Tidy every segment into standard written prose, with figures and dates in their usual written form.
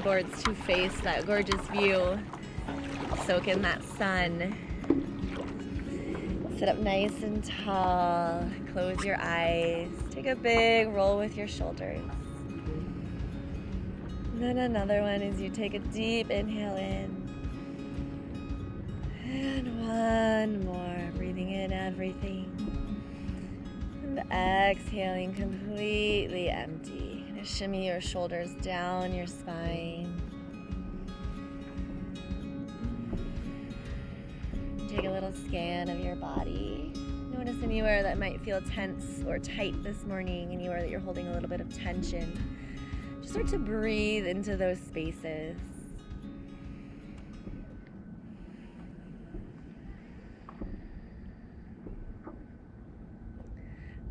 boards to face that gorgeous view. Soak in that sun. Sit up nice and tall. Close your eyes. Take a big roll with your shoulders. And then another one as you take a deep inhale in. And one more. Breathing in everything. And exhaling completely empty. Gonna shimmy your shoulders down your spine. Take a little scan of your body. Notice anywhere that might feel tense or tight this morning, anywhere that you're holding a little bit of tension. Just start to breathe into those spaces.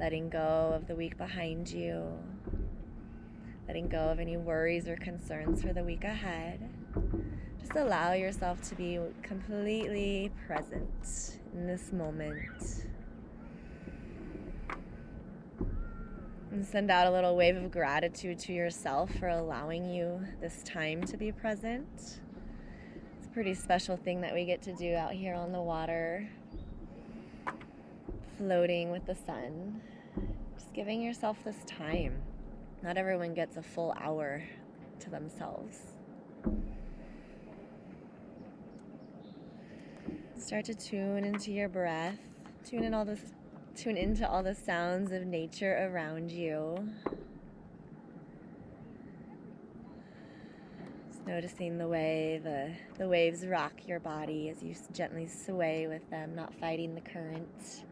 Letting go of the week behind you. Letting go of any worries or concerns for the week ahead. Just allow yourself to be completely present in this moment. And send out a little wave of gratitude to yourself for allowing you this time to be present. It's a pretty special thing that we get to do out here on the water, floating with the sun. Just giving yourself this time. Not everyone gets a full hour to themselves. Start to tune into your breath. Tune into all the sounds of nature around you. Just noticing the way the waves rock your body as you gently sway with them, not fighting the current.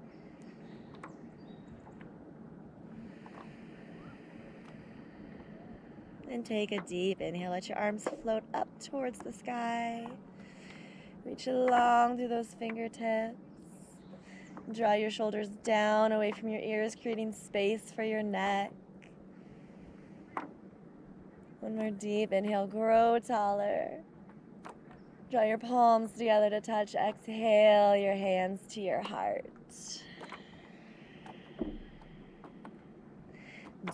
And take a deep inhale. Let your arms float up towards the sky. Reach along through those fingertips. Draw your shoulders down away from your ears, creating space for your neck. One more deep inhale. Grow taller. Draw your palms together to touch. Exhale your hands to your heart.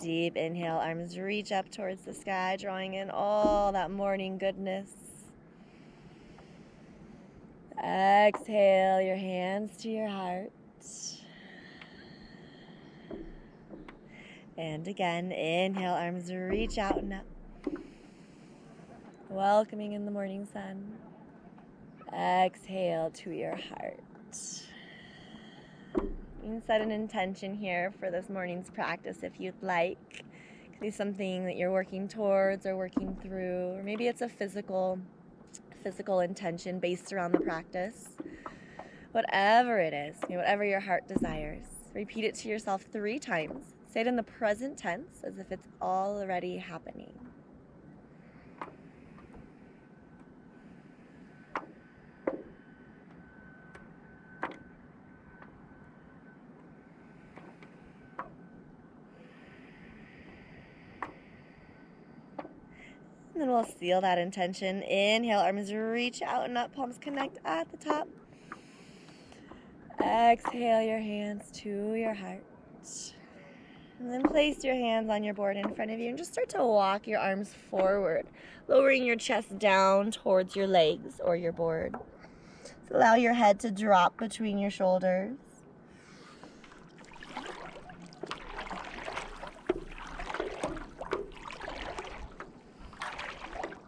Deep inhale, arms reach up towards the sky, drawing in all that morning goodness. Exhale your hands to your heart. And again, inhale, arms reach out and up. Welcoming in the morning sun. Exhale to your heart. You can set an intention here for this morning's practice if you'd like. It could be something that you're working towards or working through, or maybe it's a physical intention based around the practice. Whatever it is, whatever your heart desires, repeat it to yourself 3 times. Say it in the present tense as if it's already happening. And then we'll seal that intention. Inhale, arms reach out and up, palms connect at the top. Exhale your hands to your heart. And then place your hands on your board in front of you and just start to walk your arms forward, lowering your chest down towards your legs or your board. So allow your head to drop between your shoulders.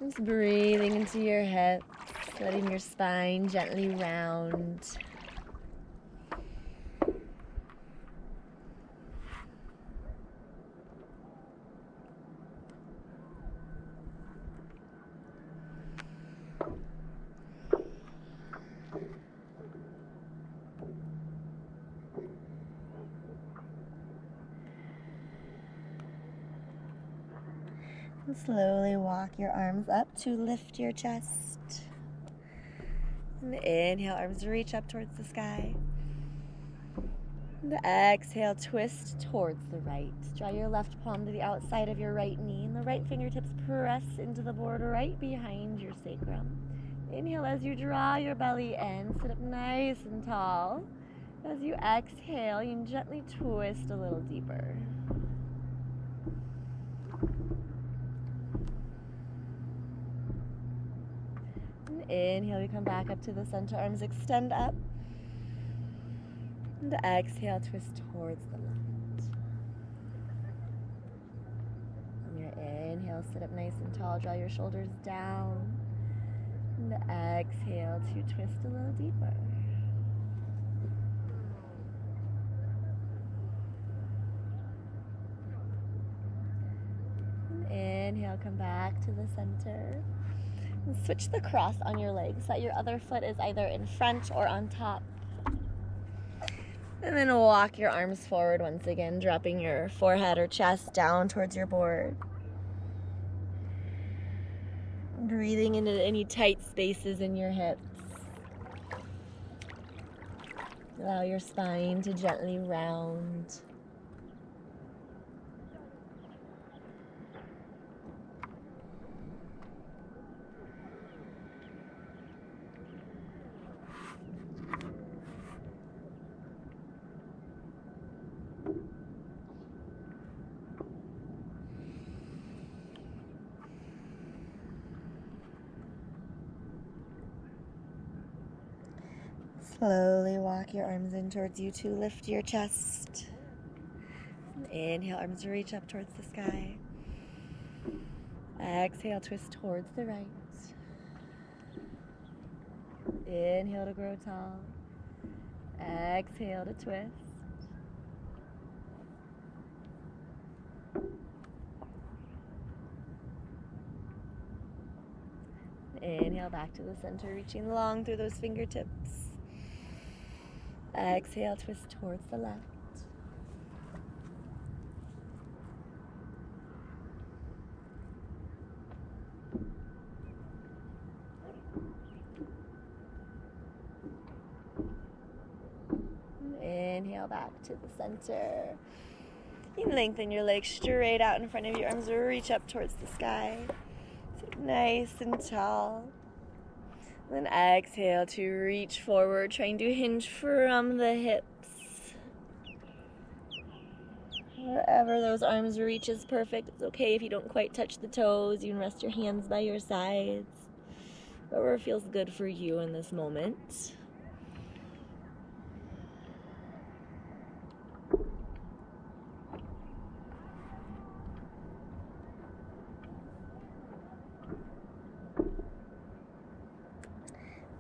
Just breathing into your hips, letting your spine gently round. And slowly walk your arms up to lift your chest. And inhale, arms reach up towards the sky. And exhale, twist towards the right. Draw your left palm to the outside of your right knee, and the right fingertips press into the board right behind your sacrum. Inhale as you draw your belly in, sit up nice and tall. As you exhale, you can gently twist a little deeper. Inhale, we come back up to the center, arms extend up. And exhale, twist towards the left. On your inhale, sit up nice and tall, draw your shoulders down. And exhale to twist a little deeper. And inhale, come back to the center. And switch the cross on your legs so that your other foot is either in front or on top. And then walk your arms forward once again, dropping your forehead or chest down towards your board. Breathing into any tight spaces in your hips. Allow your spine to gently round. Slowly walk your arms in towards you to lift your chest. Inhale, arms reach up towards the sky. Exhale, twist towards the right. Inhale to grow tall. Exhale to twist. Inhale back to the center, reaching long through those fingertips. Exhale, twist towards the left. Inhale back to the center. You can lengthen your legs straight out in front of you. Arms reach up towards the sky. Sit nice and tall. Then exhale to reach forward, trying to hinge from the hips. Wherever those arms reach is perfect. It's okay if you don't quite touch the toes. You can rest your hands by your sides. Whatever feels good for you in this moment.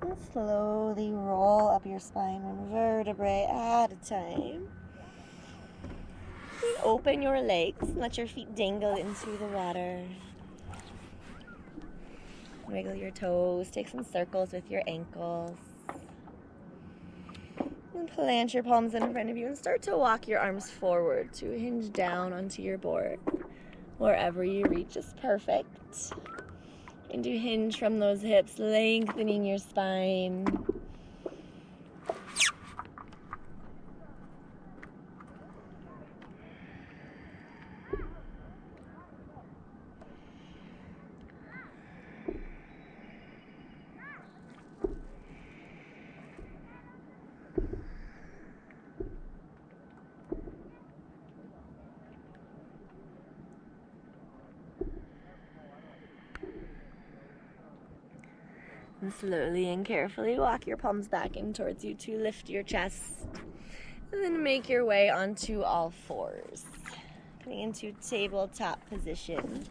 And slowly roll up your spine one vertebrae at a time. And open your legs and let your feet dangle into the water. Wiggle your toes, take some circles with your ankles. And plant your palms in front of you and start to walk your arms forward to hinge down onto your board. Wherever you reach is perfect. And to hinge from those hips, lengthening your spine. And slowly and carefully walk your palms back in towards you to lift your chest. And then make your way onto all fours. Coming into tabletop position.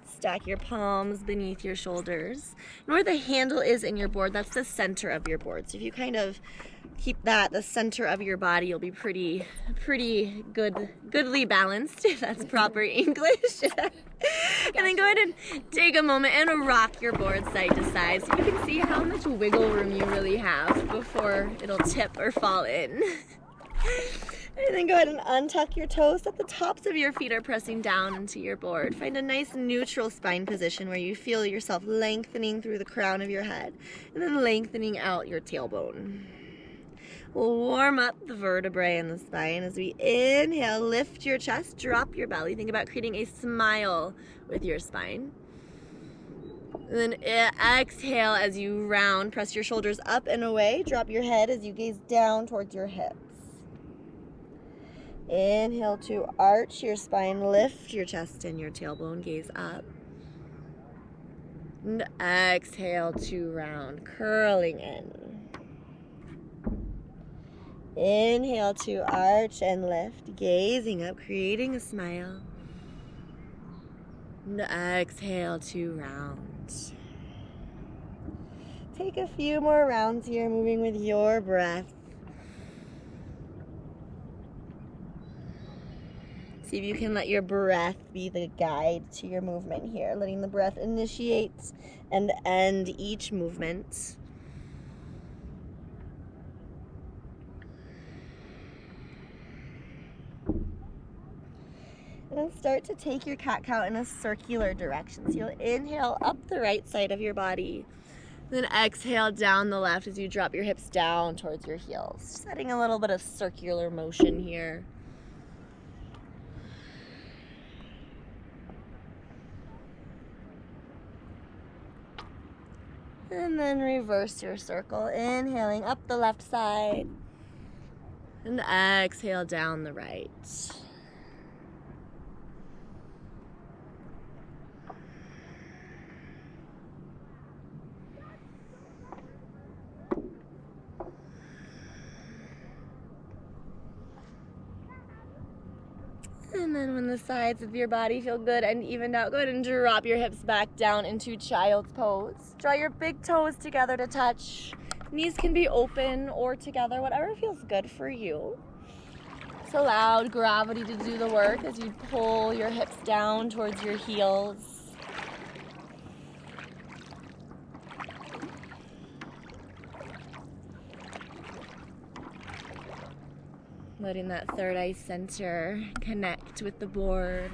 Stack your palms beneath your shoulders. And where the handle is in your board, that's the center of your board. So if you kind of keep that the center of your body, you'll be pretty goodly balanced, if that's proper English. And then go ahead and take a moment and rock your board side to side so you can see how much wiggle room you really have before it'll tip or fall in. And then go ahead and untuck your toes so that the tops of your feet are pressing down into your board. Find a nice neutral spine position where you feel yourself lengthening through the crown of your head and then lengthening out your tailbone. We'll warm up the vertebrae in the spine as we inhale, lift your chest, drop your belly. Think about creating a smile with your spine. And then exhale as you round, press your shoulders up and away. Drop your head as you gaze down towards your hips. Inhale to arch your spine, lift your chest and your tailbone, gaze up. And exhale to round, curling in. Inhale to arch and lift, gazing up, creating a smile. And exhale to round. Take a few more rounds here, moving with your breath. See if you can let your breath be the guide to your movement here, letting the breath initiate and end each movement. And then start to take your cat-cow in a circular direction. So you'll inhale up the right side of your body, then exhale down the left as you drop your hips down towards your heels. Just adding a little bit of circular motion here. And then reverse your circle, inhaling up the left side, and exhale down the right. And then when the sides of your body feel good and evened out, go ahead and drop your hips back down into child's pose. Draw your big toes together to touch. Knees can be open or together, whatever feels good for you. Just allow gravity to do the work as you pull your hips down towards your heels. Letting that third eye center connect with the board.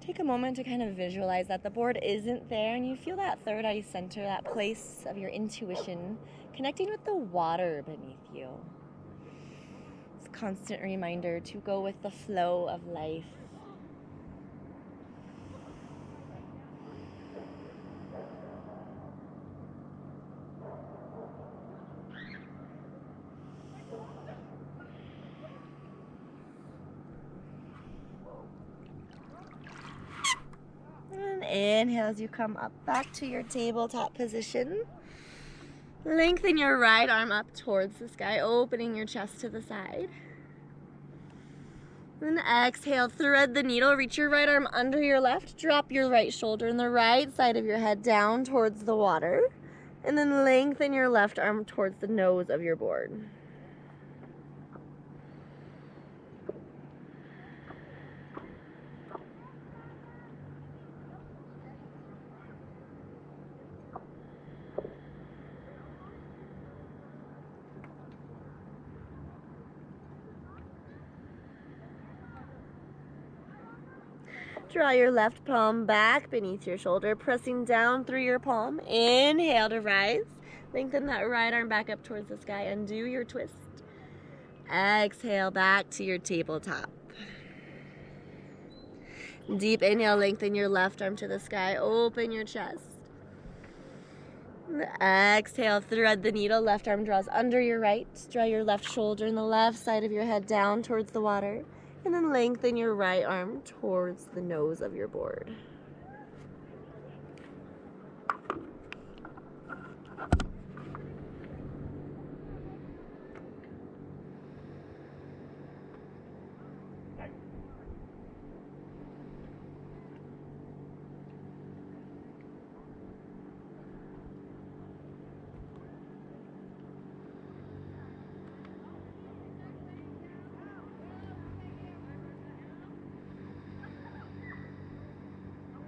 Take a moment to kind of visualize that the board isn't there and you feel that third eye center, that place of your intuition, connecting with the water beneath you. It's a constant reminder to go with the flow of life. Inhale as you come up back to your tabletop position. Lengthen your right arm up towards the sky, opening your chest to the side. Then exhale, thread the needle, reach your right arm under your left, drop your right shoulder and the right side of your head down towards the water, and then lengthen your left arm towards the nose of your board. Draw your left palm back beneath your shoulder, pressing down through your palm. Inhale to rise. Lengthen that right arm back up towards the sky. Undo your twist. Exhale back to your tabletop. Deep inhale, lengthen your left arm to the sky. Open your chest. Exhale, thread the needle. Left arm draws under your right. Draw your left shoulder and the left side of your head down towards the water. And then lengthen your right arm towards the nose of your board.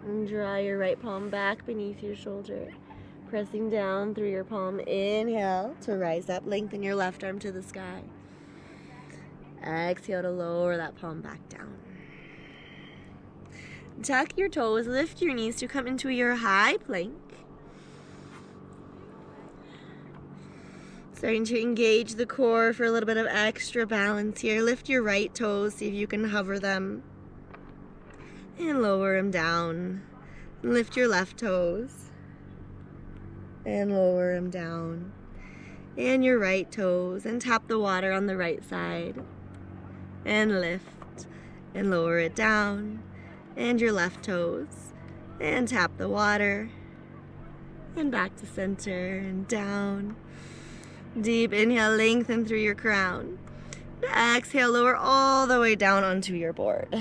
And draw your right palm back beneath your shoulder, pressing down through your palm. Inhale to rise up, lengthen your left arm to the sky. Exhale to lower that palm back down. Tuck your toes, lift your knees to come into your high plank. Starting to engage the core for a little bit of extra balance here. Lift your right toes, see if you can hover them. And lower them down. Lift your left toes. And lower them down. And your right toes. And tap the water on the right side. And lift. And lower it down. And your left toes. And tap the water. And back to center and down. Deep inhale, lengthen through your crown. Exhale, lower all the way down onto your board.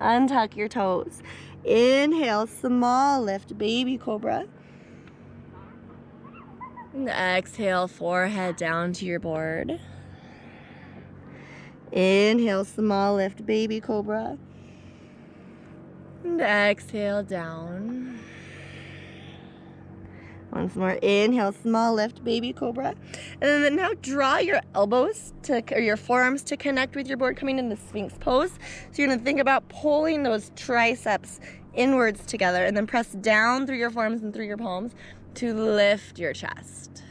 Untuck your toes. Inhale, small lift, baby cobra. And exhale, forehead down to your board. Inhale, small lift, baby cobra. And exhale, down. Once more, inhale, small lift, baby cobra. And then now draw your elbows or your forearms to connect with your board, coming in the Sphinx pose. So you're gonna think about pulling those triceps inwards together and then press down through your forearms and through your palms to lift your chest.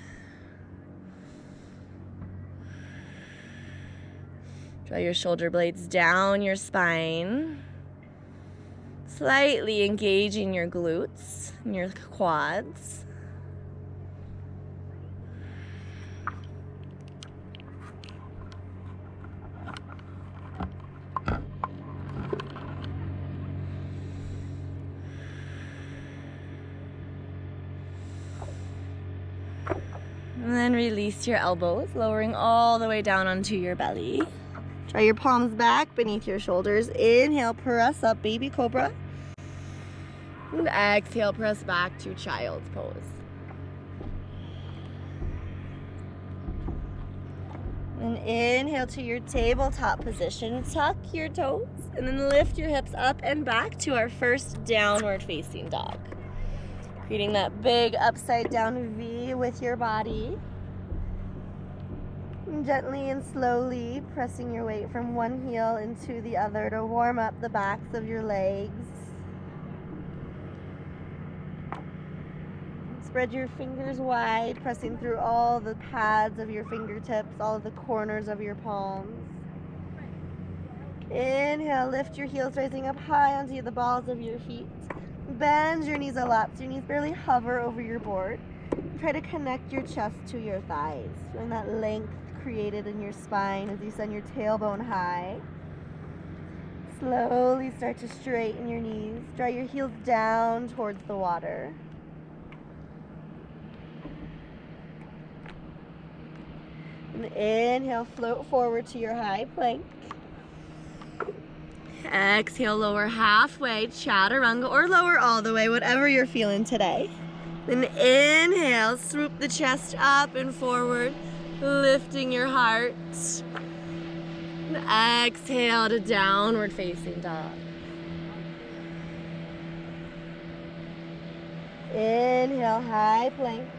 Draw your shoulder blades down your spine, slightly engaging your glutes and your quads. And then release your elbows, lowering all the way down onto your belly. Draw your palms back beneath your shoulders. Inhale, press up, baby cobra. And exhale, press back to child's pose. And inhale to your tabletop position. Tuck your toes and then lift your hips up and back to our first downward facing dog. Creating that big upside down V with your body. And gently and slowly pressing your weight from one heel into the other to warm up the backs of your legs. Spread your fingers wide, pressing through all the pads of your fingertips, all of the corners of your palms. Inhale, lift your heels, rising up high onto the balls of your feet. Bend your knees a lot so your knees barely hover over your board. Try to connect your chest to your thighs, feeling that length created in your spine as you send your tailbone high. Slowly start to straighten your knees. Draw your heels down towards the water. And inhale, float forward to your high plank. Exhale, lower halfway, chaturanga, or lower all the way, whatever you're feeling today. Then inhale, swoop the chest up and forward, lifting your heart. And exhale to downward facing dog. Inhale, high plank.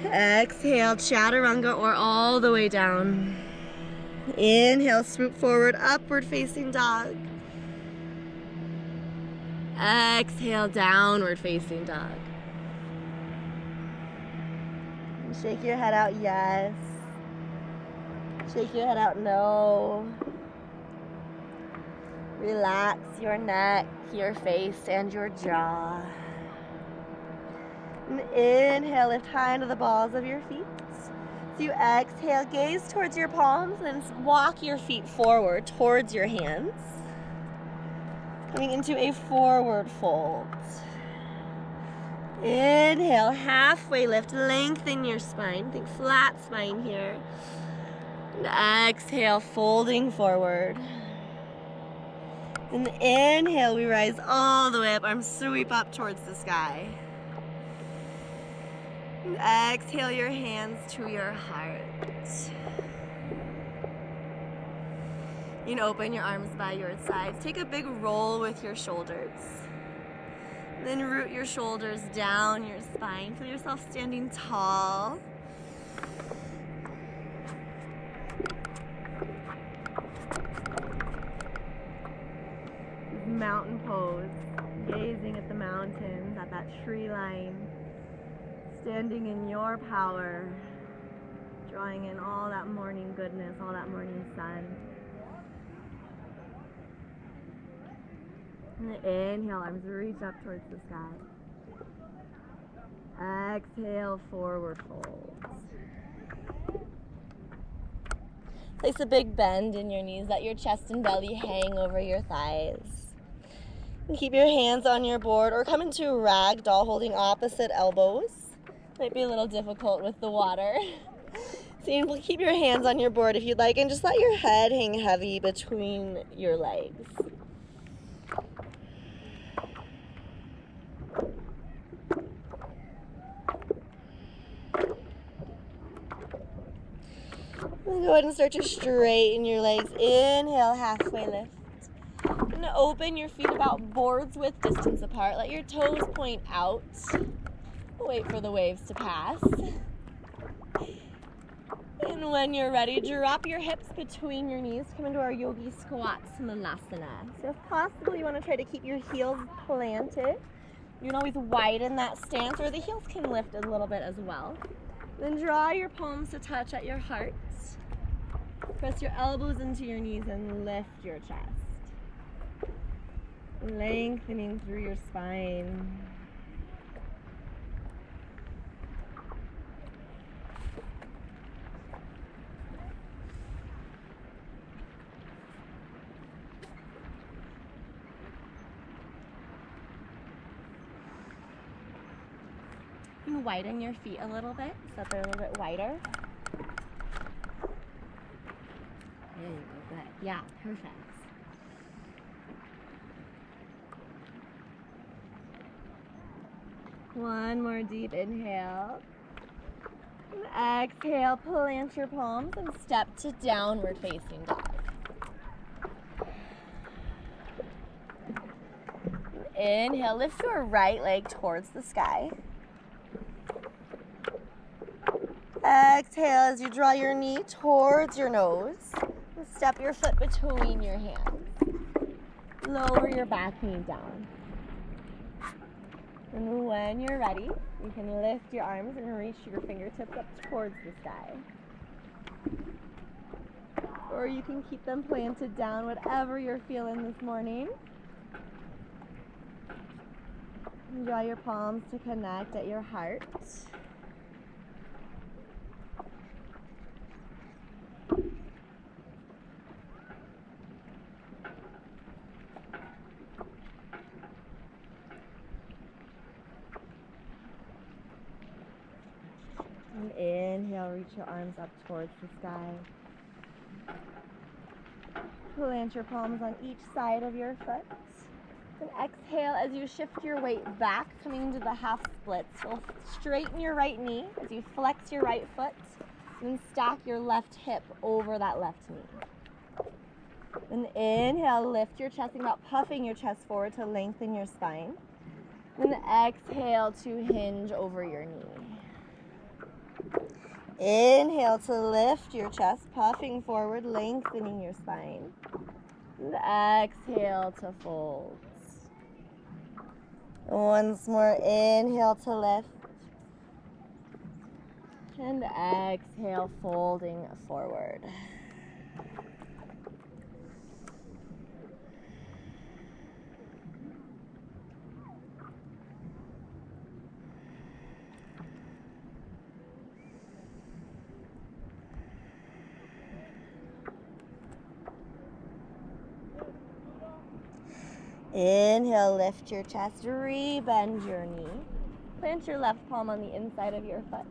Exhale, chaturanga, or all the way down. Inhale, swoop forward, upward facing dog. Exhale, downward facing dog. And shake your head out, yes. Shake your head out, no. Relax your neck, your face, and your jaw. And inhale, lift high into the balls of your feet. So you exhale, gaze towards your palms, and walk your feet forward towards your hands. Coming into a forward fold. Inhale, halfway lift, lengthen your spine. Think flat spine here. And exhale, folding forward. And inhale, we rise all the way up, arms sweep up towards the sky. And exhale your hands to your heart. You can open your arms by your sides. Take a big roll with your shoulders. Then root your shoulders down your spine. Feel yourself standing tall. Mountain pose. Gazing at the mountains, at that tree line. Standing in your power, drawing in all that morning goodness, all that morning sun. And inhale, arms reach up towards the sky. Exhale, forward folds. Place a big bend in your knees, let your chest and belly hang over your thighs. And keep your hands on your board or come into ragdoll holding opposite elbows. Might be a little difficult with the water. So you can keep your hands on your board if you'd like and just let your head hang heavy between your legs. And go ahead and start to straighten your legs. Inhale, halfway lift. And open your feet about boards width distance apart. Let your toes point out. Wait for the waves to pass. And when you're ready, drop your hips between your knees. Come into our yogi squat Smalasana. So if possible, you want to try to keep your heels planted. You can always widen that stance, or the heels can lift a little bit as well. Then draw your palms to touch at your heart. Press your elbows into your knees and lift your chest. Lengthening through your spine. You can widen your feet a little bit so that they're a little bit wider. There you go, good. Yeah, perfect. One more deep inhale. And exhale, plant your palms and step to downward facing dog. Inhale, lift your right leg towards the sky. Exhale as you draw your knee towards your nose. And step your foot between your hands. Lower your back knee down. And when you're ready, you can lift your arms and reach your fingertips up towards the sky. Or you can keep them planted down, whatever you're feeling this morning. And draw your palms to connect at your heart. And inhale, reach your arms up towards the sky. Plant your palms on each side of your foot. And exhale as you shift your weight back, coming to the half splits. So straighten your right knee as you flex your right foot and stack your left hip over that left knee. And inhale, lift your chest, think about puffing your chest forward to lengthen your spine. And exhale to hinge over your knee. Inhale to lift your chest, puffing forward, lengthening your spine. And exhale to fold. Once more, inhale to lift. And exhale, folding forward. Inhale, lift your chest, re-bend your knee. Plant your left palm on the inside of your foot.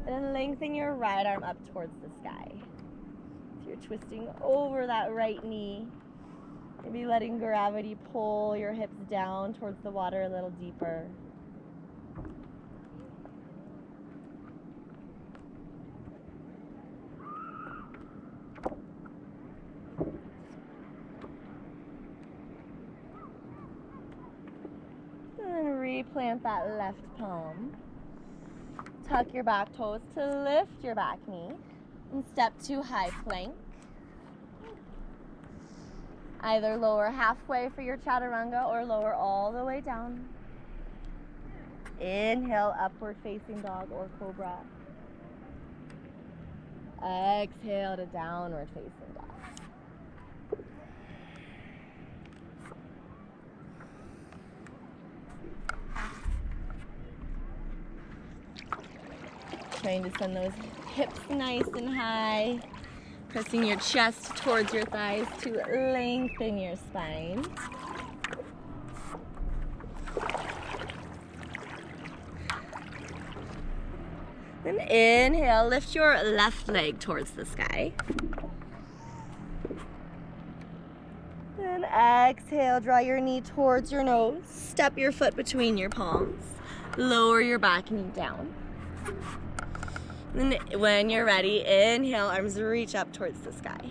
And then lengthen your right arm up towards the sky. So you're twisting over that right knee. Maybe letting gravity pull your hips down towards the water a little deeper. Replant that left palm. Tuck your back toes to lift your back knee. And step to high plank. Either lower halfway for your chaturanga or lower all the way down. Inhale, upward facing dog or cobra. Exhale to downward facing dog. Trying to send those hips nice and high. Pressing your chest towards your thighs to lengthen your spine. Then inhale, lift your left leg towards the sky. Then exhale, draw your knee towards your nose. Step your foot between your palms. Lower your back knee down. Then when you're ready, inhale, arms reach up towards the sky.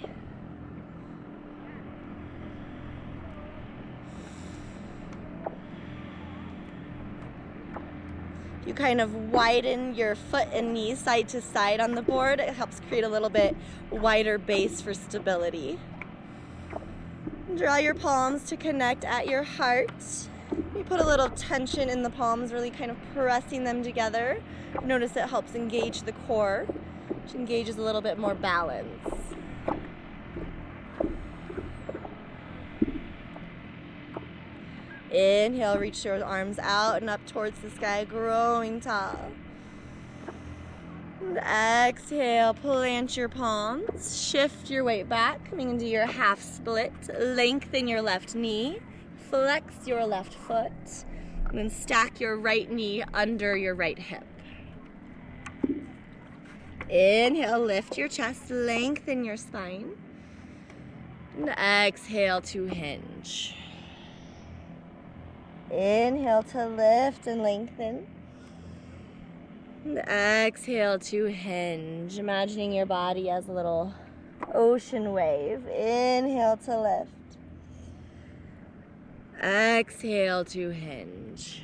You kind of widen your foot and knee side to side on the board. It helps create a little bit wider base for stability. Draw your palms to connect at your heart. You put a little tension in the palms, really kind of pressing them together. Notice it helps engage the core, which engages a little bit more balance. Inhale, reach your arms out and up towards the sky, growing tall. And exhale, plant your palms, shift your weight back, coming into your half split. Lengthen your left knee, flex your left foot, and then stack your right knee under your right hip. Inhale, lift your chest, lengthen your spine. And exhale to hinge. Inhale to lift and lengthen. And exhale to hinge, imagining your body as a little ocean wave. Inhale to lift. Exhale to hinge.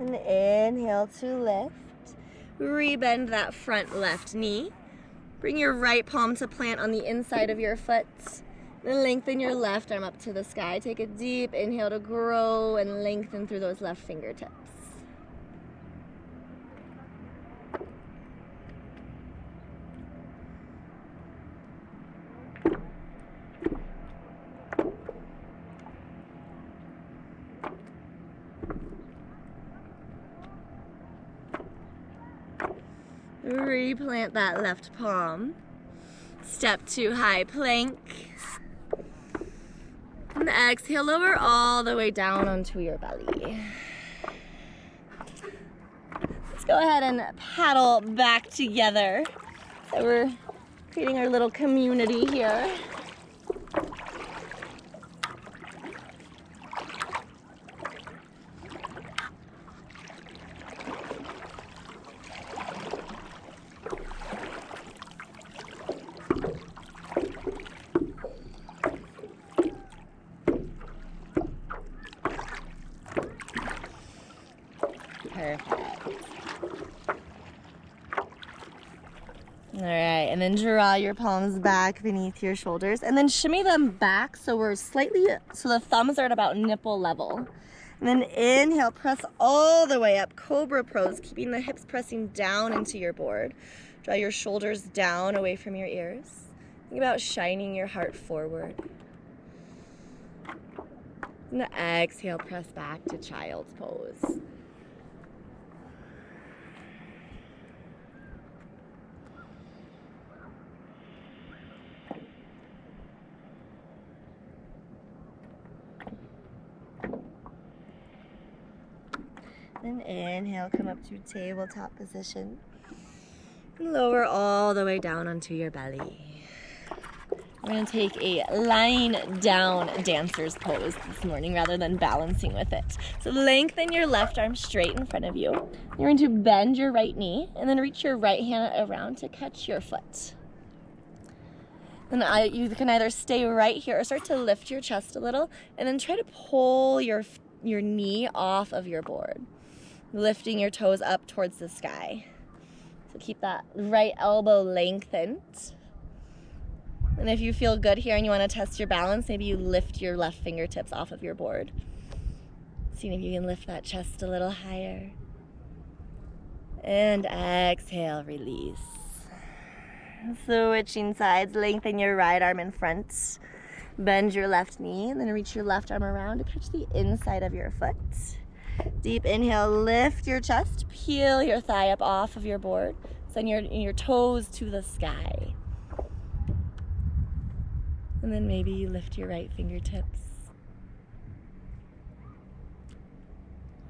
And inhale to lift. Rebend that front left knee. Bring your right palm to plant on the inside of your foot. Then lengthen your left arm up to the sky. Take a deep inhale to grow and lengthen through those left fingertips. Replant that left palm. Step to high plank. And exhale, lower all the way down onto your belly. Let's go ahead and paddle back together. So we're creating our little community here. Perfect. All right, and then draw your palms back beneath your shoulders and then shimmy them back so the thumbs are at about nipple level. And then inhale, press all the way up, Cobra Pose, keeping the hips pressing down into your board. Draw your shoulders down away from your ears. Think about shining your heart forward. And exhale, press back to Child's Pose. Then inhale, come up to tabletop position. And lower all the way down onto your belly. We're going to take a lying down dancer's pose this morning rather than balancing with it. So lengthen your left arm straight in front of you. You're going to bend your right knee and then reach your right hand around to catch your foot. Then you can either stay right here or start to lift your chest a little and then try to pull your knee off of your board, lifting your toes up towards the sky. So keep that right elbow lengthened. And if you feel good here and you want to test your balance, maybe you lift your left fingertips off of your board. Seeing if you can lift that chest a little higher. And exhale, release. Switching sides, lengthen your right arm in front. Bend your left knee, and then reach your left arm around to catch the inside of your foot. Deep inhale, lift your chest, peel your thigh up off of your board. Send your toes to the sky. And then maybe you lift your right fingertips.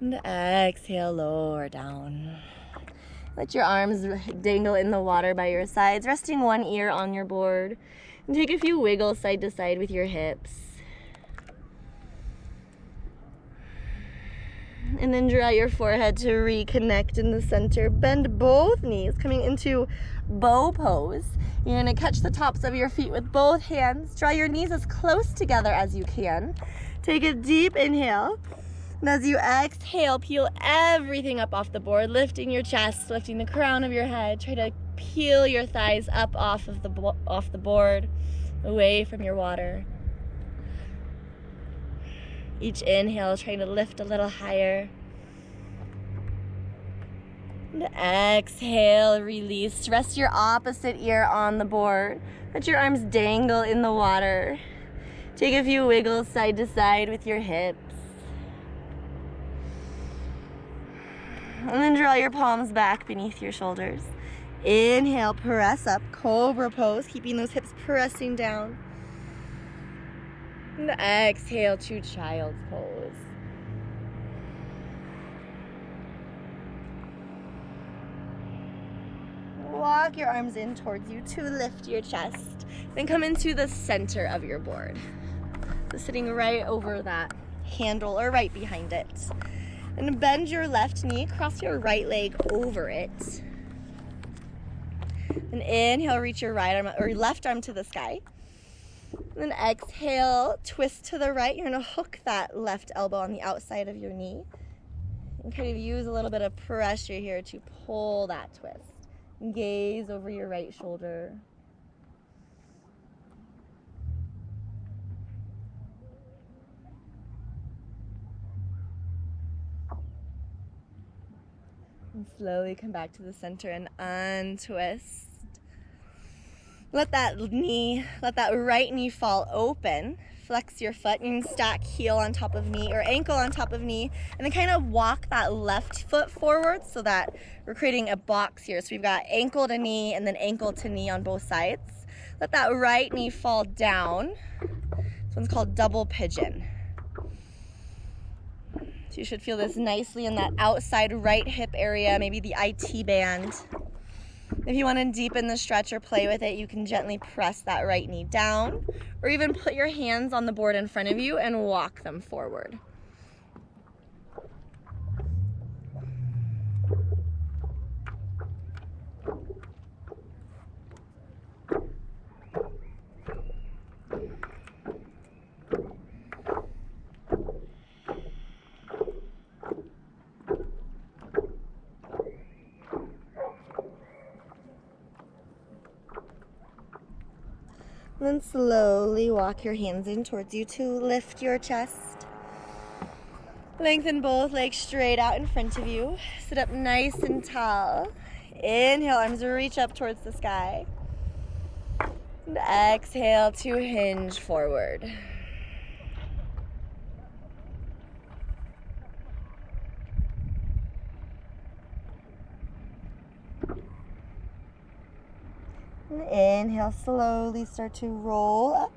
And exhale, lower down. Let your arms dangle in the water by your sides, resting one ear on your board. And take a few wiggles side to side with your hips. And then draw your forehead to reconnect in the center. Bend both knees, coming into bow pose. You're going to catch the tops of your feet with both hands. Draw your knees as close together as you can. Take a deep inhale. And as you exhale, peel everything up off the board, lifting your chest, lifting the crown of your head. Try to peel your thighs up off the board, away from your water. Each inhale, trying to lift a little higher. And exhale, release. Rest your opposite ear on the board. Let your arms dangle in the water. Take a few wiggles side to side with your hips. And then draw your palms back beneath your shoulders. Inhale, press up, cobra pose, keeping those hips pressing down. And exhale to child's pose. Walk your arms in towards you to lift your chest. Then come into the center of your board. So sitting right over that handle or right behind it. And bend your left knee, cross your right leg over it. And inhale, reach your right arm or left arm to the sky. And then exhale, twist to the right. You're going to hook that left elbow on the outside of your knee. And kind of use a little bit of pressure here to pull that twist. And gaze over your right shoulder. And slowly come back to the center and untwist. Let that right knee fall open. Flex your foot. You can stack heel on top of knee or ankle on top of knee. And then kind of walk that left foot forward so that we're creating a box here. So we've got ankle to knee and then ankle to knee on both sides. Let that right knee fall down. This one's called double pigeon. So you should feel this nicely in that outside right hip area, maybe the IT band. If you want to deepen the stretch or play with it, you can gently press that right knee down or even put your hands on the board in front of you and walk them forward. Then slowly walk your hands in towards you to lift your chest. Lengthen both legs straight out in front of you. Sit up nice and tall. Inhale, arms reach up towards the sky. And exhale to hinge forward. And inhale, slowly start to roll up.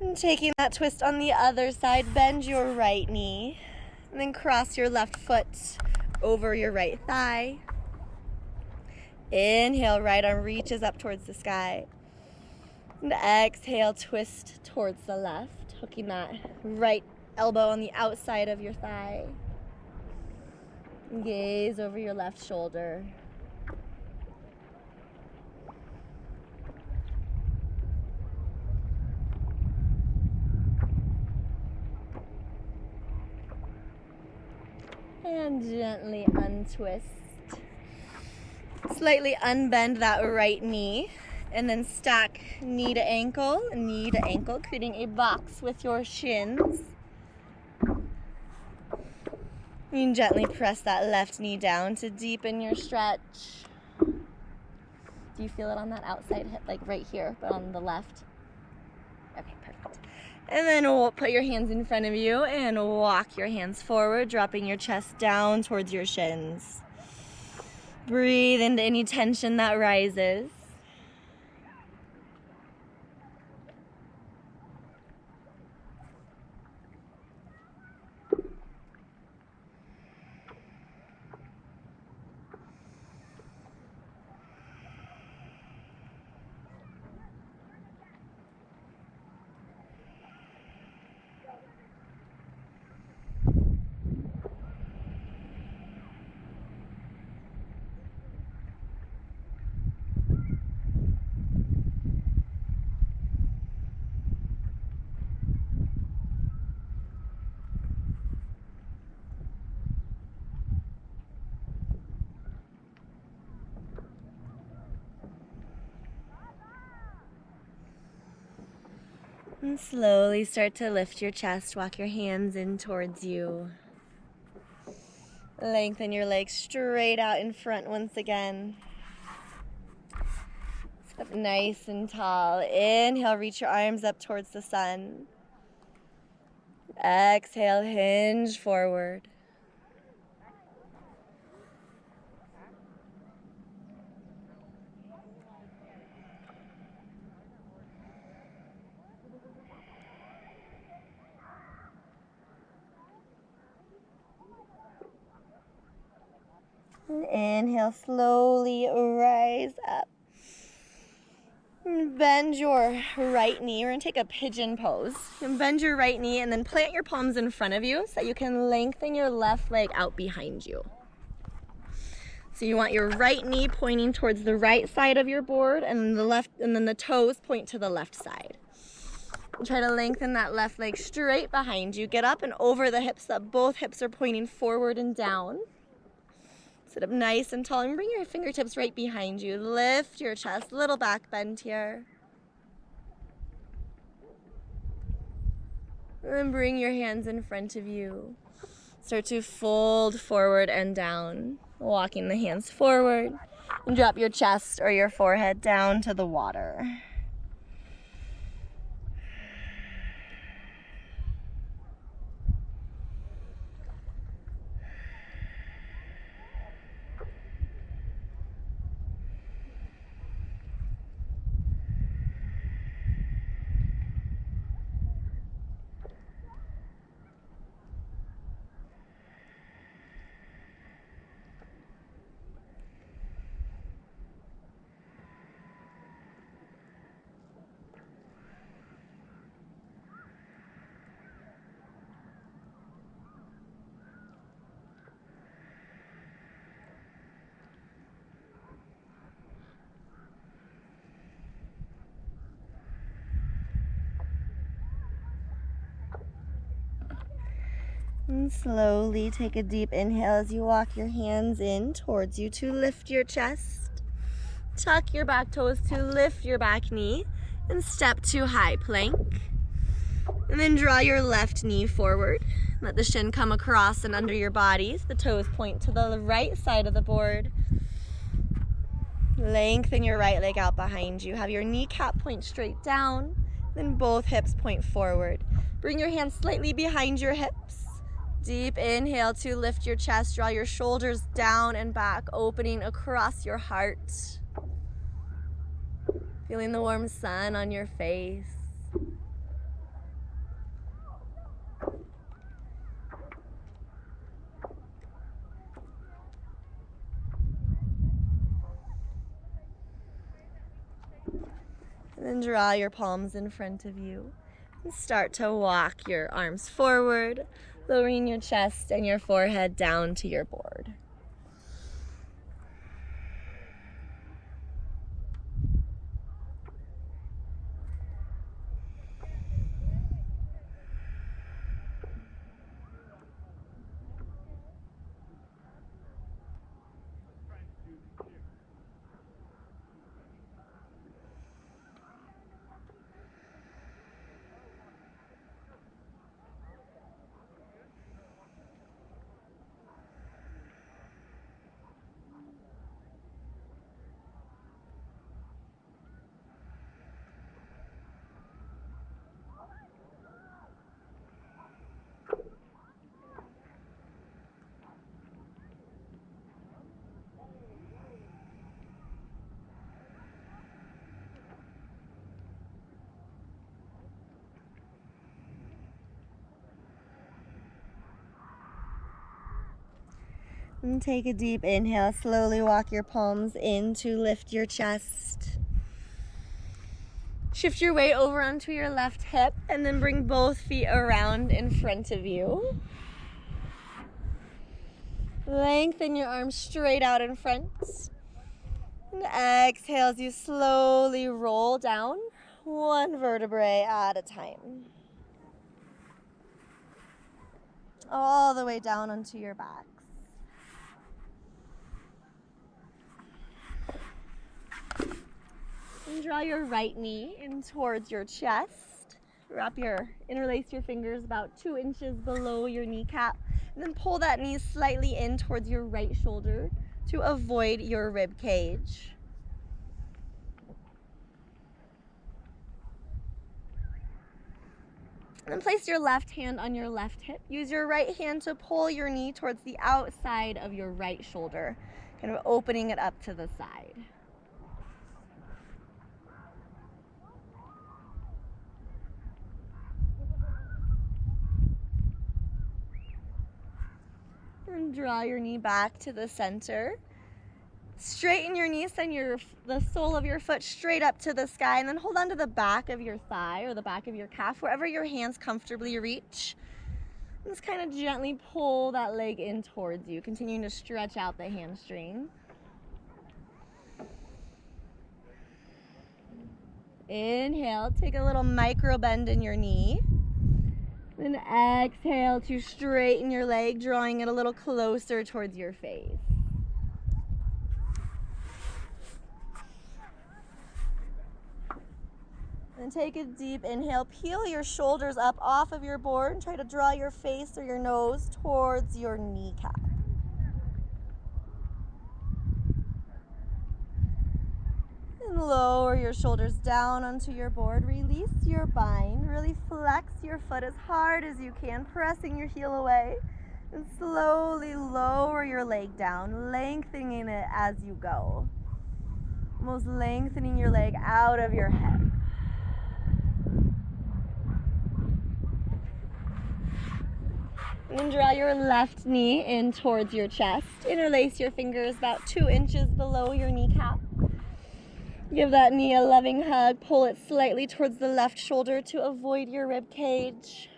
And taking that twist on the other side, bend your right knee. And then cross your left foot over your right thigh. Inhale, right arm reaches up towards the sky. And exhale, twist towards the left, hooking that right elbow on the outside of your thigh. Gaze over your left shoulder. And gently untwist. Slightly unbend that right knee. And then stack knee to ankle, creating a box with your shins. You can gently press that left knee down to deepen your stretch. Do you feel it on that outside hip, like right here, but on the left? Okay, perfect. And then we'll put your hands in front of you and walk your hands forward, dropping your chest down towards your shins. Breathe into any tension that rises. And slowly start to lift your chest, walk your hands in towards you. Lengthen your legs straight out in front once again. Sit up nice and tall. Inhale, reach your arms up towards the sun. Exhale, hinge forward. And inhale, slowly rise up. And bend your right knee. We're going to take a pigeon pose. You can bend your right knee and then plant your palms in front of you so that you can lengthen your left leg out behind you. So you want your right knee pointing towards the right side of your board and then the toes point to the left side. And try to lengthen that left leg straight behind you. Get up and over the hips so that both hips are pointing forward and down. Sit up nice and tall and bring your fingertips right behind you. Lift your chest, little back bend here. And then bring your hands in front of you. Start to fold forward and down, walking the hands forward. And drop your chest or your forehead down to the water. And slowly take a deep inhale as you walk your hands in towards you to lift your chest. Tuck your back toes to lift your back knee and step to high plank. And then draw your left knee forward. Let the shin come across and under your body. The toes point to the right side of the board. Lengthen your right leg out behind you. Have your kneecap point straight down. Then both hips point forward. Bring your hands slightly behind your hips. Deep inhale to lift your chest. Draw your shoulders down and back, opening across your heart. Feeling the warm sun on your face. And then draw your palms in front of you. And start to walk your arms forward, lowering your chest and your forehead down to your board. And take a deep inhale. Slowly walk your palms in to lift your chest. Shift your weight over onto your left hip and then bring both feet around in front of you. Lengthen your arms straight out in front. And exhale as you slowly roll down, one vertebrae at a time. All the way down onto your backs. And draw your right knee in towards your chest. Interlace your fingers about 2 inches below your kneecap. And then pull that knee slightly in towards your right shoulder to avoid your rib cage. And then place your left hand on your left hip. Use your right hand to pull your knee towards the outside of your right shoulder, kind of opening it up to the side. And draw your knee back to the center. Straighten your knee, send the sole of your foot straight up to the sky, and then hold on to the back of your thigh or the back of your calf, wherever your hands comfortably reach. And just kind of gently pull that leg in towards you, continuing to stretch out the hamstring. Inhale, take a little micro bend in your knee. Then exhale to straighten your leg, drawing it a little closer towards your face. And take a deep inhale. Peel your shoulders up off of your board and try to draw your face or your nose towards your kneecap. And lower your shoulders down onto your board. Release your bind. Really flex your foot as hard as you can, pressing your heel away. And slowly lower your leg down, lengthening it as you go. Almost lengthening your leg out of your head. And then draw your left knee in towards your chest. Interlace your fingers about 2 inches below your kneecap. Give that knee a loving hug. Pull it slightly towards the left shoulder to avoid your rib cage.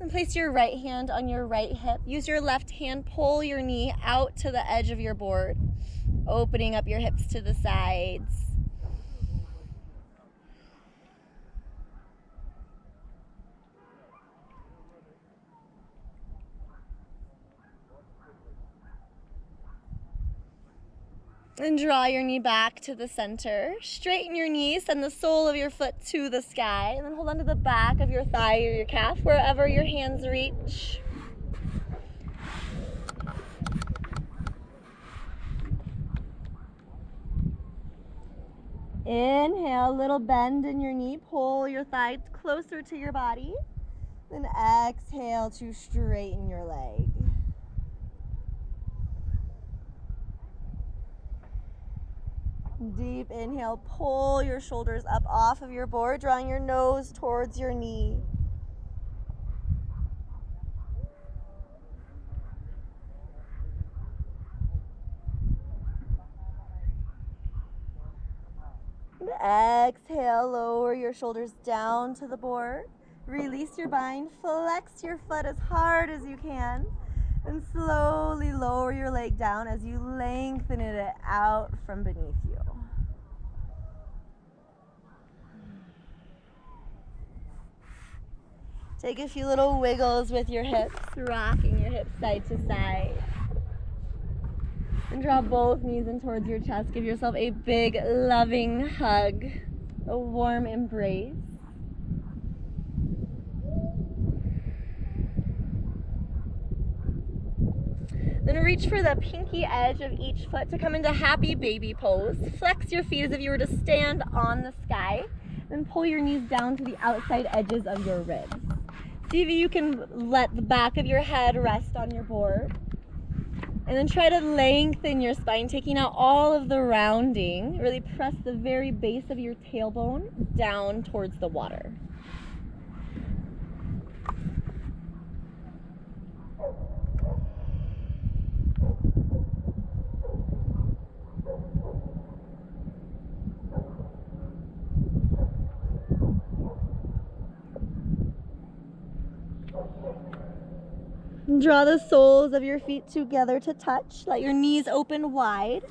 And place your right hand on your right hip. Use your left hand, pull your knee out to the edge of your board, opening up your hips to the sides. And draw your knee back to the center. Straighten your knees, send the sole of your foot to the sky, and then hold on to the back of your thigh or your calf, wherever your hands reach. Inhale, a little bend in your knee. Pull your thigh closer to your body. Then exhale to straighten your leg. Deep inhale, pull your shoulders up off of your board, drawing your nose towards your knee. And exhale, lower your shoulders down to the board. Release your bind, flex your foot as hard as you can, and slowly lower your leg down as you lengthen it out from beneath you. Take a few little wiggles with your hips, rocking your hips side to side. And draw both knees in towards your chest. Give yourself a big, loving hug, a warm embrace. Then reach for the pinky edge of each foot to come into happy baby pose. Flex your feet as if you were to stand on the sky. Then pull your knees down to the outside edges of your ribs. See if you can let the back of your head rest on your board. And then try to lengthen your spine, taking out all of the rounding. Really press the very base of your tailbone down towards the water. Draw the soles of your feet together to touch. Let your knees open wide.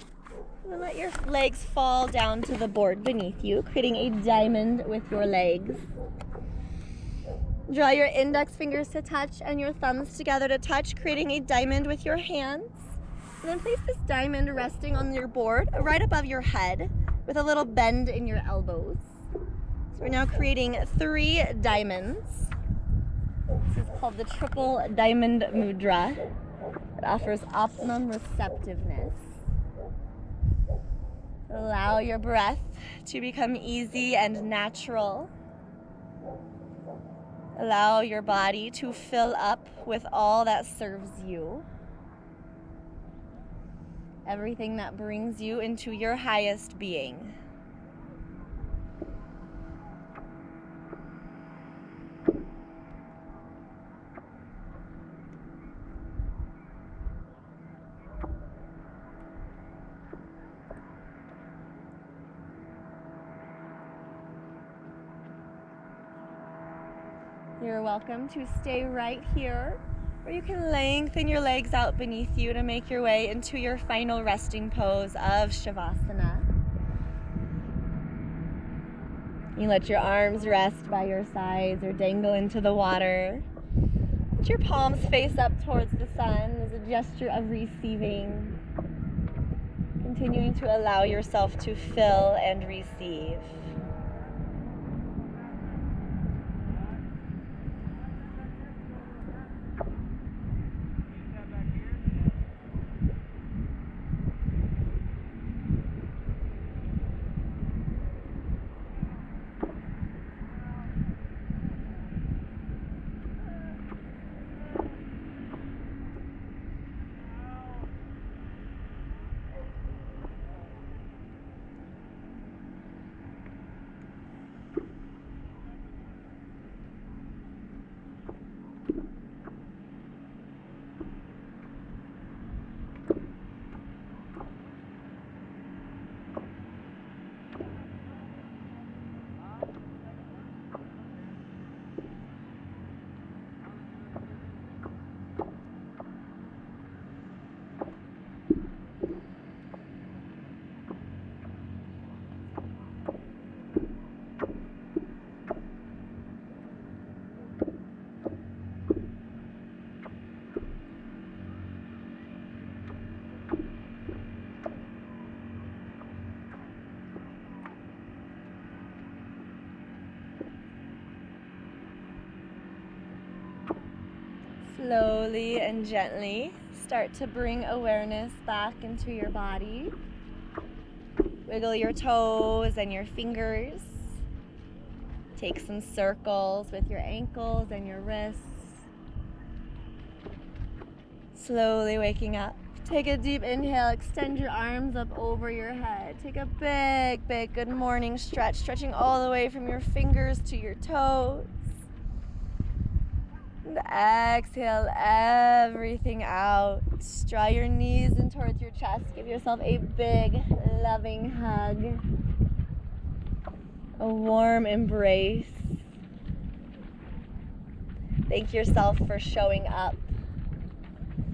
And then let your legs fall down to the board beneath you, creating a diamond with your legs. Draw your index fingers to touch and your thumbs together to touch, creating a diamond with your hands. And then place this diamond resting on your board right above your head with a little bend in your elbows. So we're now creating 3 diamonds. This is called the triple diamond mudra. It offers optimum receptiveness. Allow your breath to become easy and natural. Allow your body to fill up with all that serves you. Everything that brings you into your highest being. You're welcome to stay right here, or you can lengthen your legs out beneath you to make your way into your final resting pose of Shavasana. You let your arms rest by your sides or dangle into the water. Let your palms face up towards the sun as a gesture of receiving. Continuing to allow yourself to fill and receive. Slowly and gently start to bring awareness back into your body. Wiggle your toes and your fingers. Take some circles with your ankles and your wrists. Slowly waking up. Take a deep inhale, extend your arms up over your head. Take a big good morning stretch, stretching all the way from your fingers to your toes. And exhale everything out. Draw your knees in towards your chest. Give yourself a big, loving hug. A warm embrace. Thank yourself for showing up,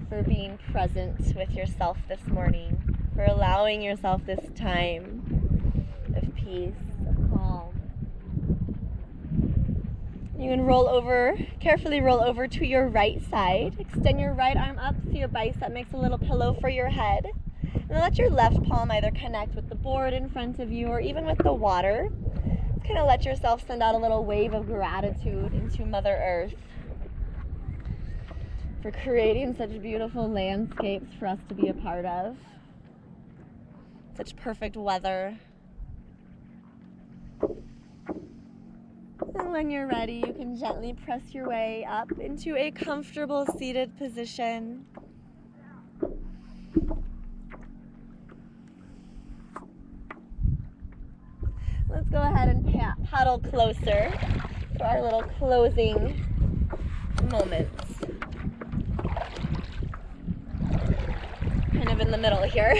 for being present with yourself this morning, for allowing yourself this time of peace, of calm. You can carefully roll over to your right side. Extend your right arm up so your bicep makes a little pillow for your head. And then let your left palm either connect with the board in front of you or even with the water. Just kind of let yourself send out a little wave of gratitude into Mother Earth for creating such beautiful landscapes for us to be a part of. Such perfect weather. And when you're ready, you can gently press your way up into a comfortable seated position. go ahead and paddle closer for our little closing moments. Kind of in the middle here.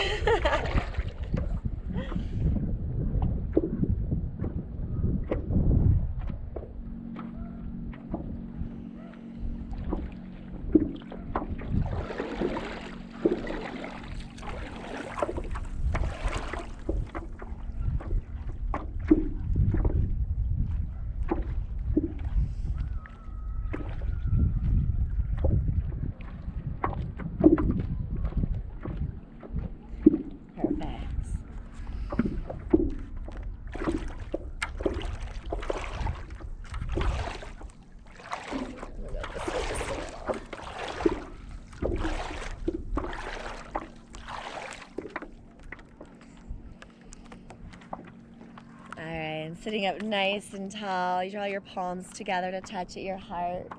Alright, sitting up nice and tall, you draw your palms together to touch at your heart.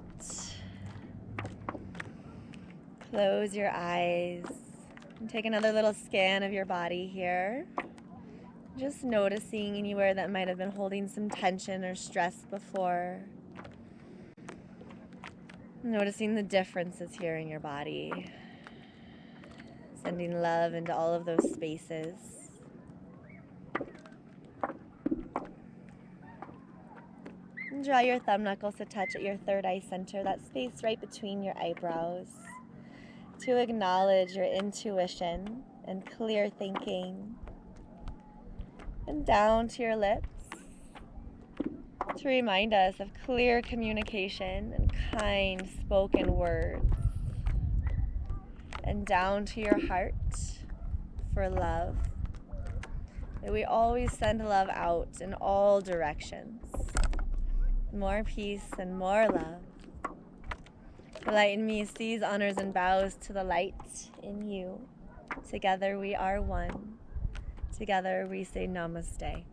Close your eyes and take another little scan of your body here. Just noticing anywhere that might have been holding some tension or stress before. Noticing the differences here in your body. Sending love into all of those spaces. And draw your thumb knuckles to touch at your third eye center, that space right between your eyebrows, to acknowledge your intuition and clear thinking. And down to your lips, to remind us of clear communication and kind spoken words. And down to your heart for love. That we always send love out in all directions. More peace and more love. The light in me sees, honors, and bows to the light in you. Together we are one. Together we say namaste.